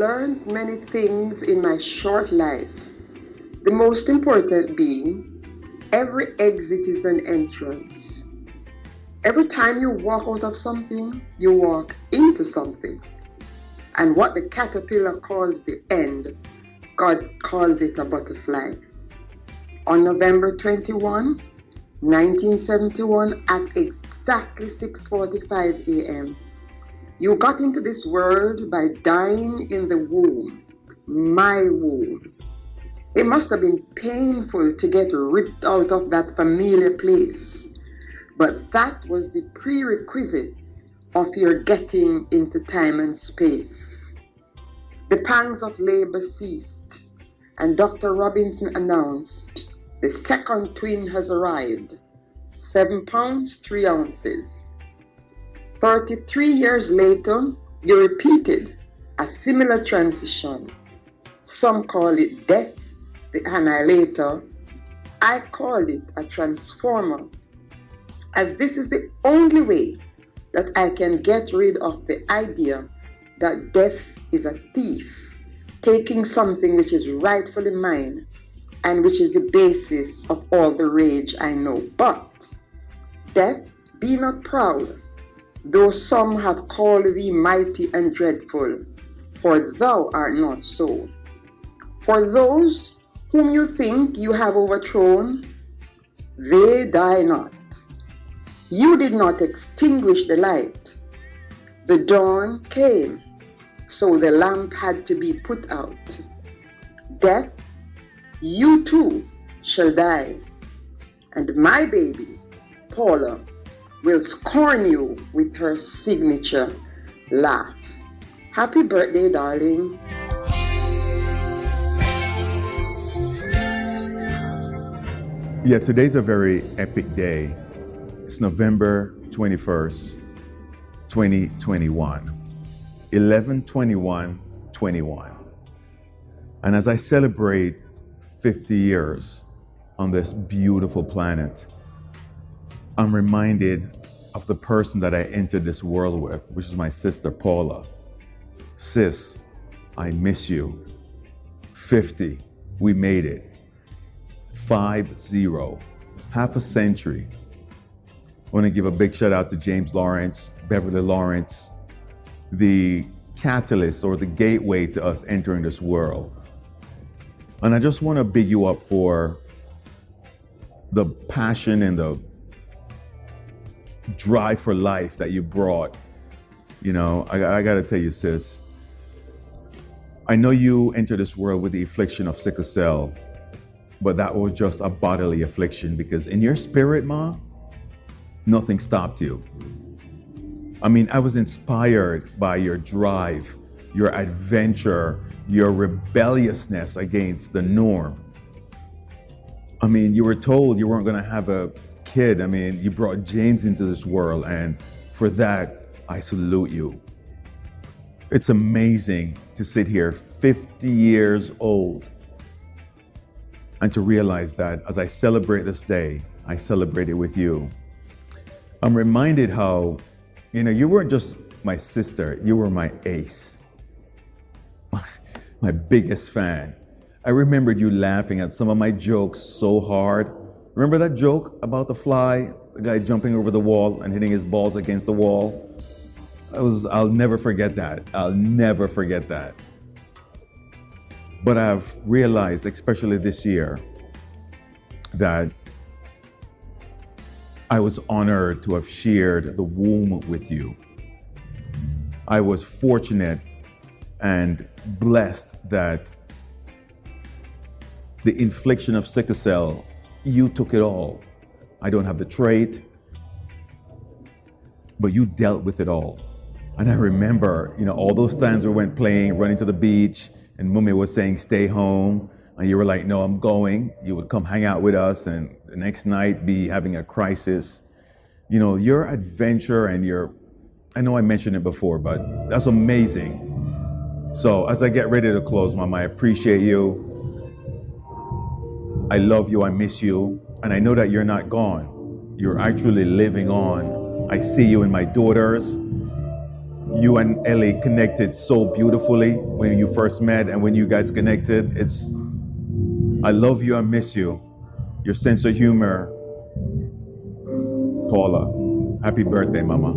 learned many things in my short life. The most important being, every exit is an entrance. Every time you walk out of something, you walk into something. And what the caterpillar calls the end, God calls it a butterfly. On November 21, 1971, at exactly 6:45 a.m., you got into this world by dying in the womb, my womb. It must have been painful to get ripped out of that familiar place, but that was the prerequisite of your getting into time and space. The pangs of labor ceased, and Dr. Robinson announced, the second twin has arrived, 7 pounds, 3 ounces. 33 years later, you repeated a similar transition. Some call it death, the annihilator. I call it a transformer, as this is the only way that I can get rid of the idea that death is a thief, taking something which is rightfully mine and which is the basis of all the rage I know. But, death, be not proud, though some have called thee mighty and dreadful, for thou art not so. For those whom you think you have overthrown, they die not. You did not extinguish the light. The dawn came, so the lamp had to be put out. Death, you too shall die, and my baby, Paula, will scorn you with her signature laugh. Happy birthday, darling. Yeah, today's a very epic day. It's November 21st, 2021, 11/21/21. And as I celebrate 50 years on this beautiful planet, I'm reminded of the person that I entered this world with, which is my sister, Paula. Sis, I miss you. 50, we made it. 50, half a century. I want to give a big shout out to James Lawrence, Beverly Lawrence, the catalyst or the gateway to us entering this world. And I just want to big you up for the passion and the drive for life that you brought. You know, I got to tell you, sis, I know you entered this world with the affliction of sickle cell, but that was just a bodily affliction, because in your spirit, Ma, nothing stopped you. I mean, I was inspired by your drive, your adventure, your rebelliousness against the norm. I mean, you were told you weren't going to have a kid. I mean, you brought James into this world, and for that, I salute you. It's amazing to sit here 50 years old and to realize that as I celebrate this day, I celebrate it with you. I'm reminded how, you weren't just my sister, you were my ace, my biggest fan. I remembered you laughing at some of my jokes so hard. Remember that joke about the fly, the guy jumping over the wall and hitting his balls against the wall? I'll never forget that. I'll never forget that. But I've realized, especially this year, that I was honored to have shared the womb with you. I was fortunate and blessed that the infliction of sickle cell, you took it all. I don't have the trait, but you dealt with it all. And I remember, all those times we went playing, running to the beach, and Mummy was saying, stay home. And you were like, no, I'm going. You would come hang out with us, and the next night be having a crisis. Your adventure and I know I mentioned it before, but that's amazing. So as I get ready to close, Mama, I appreciate you. I love you, I miss you, and I know that you're not gone. You're actually living on. I see you in my daughters. you and Ellie connected so beautifully when you first met and when you guys connected. I love you. I miss you. Your sense of humor, Paula. Happy birthday, Mama.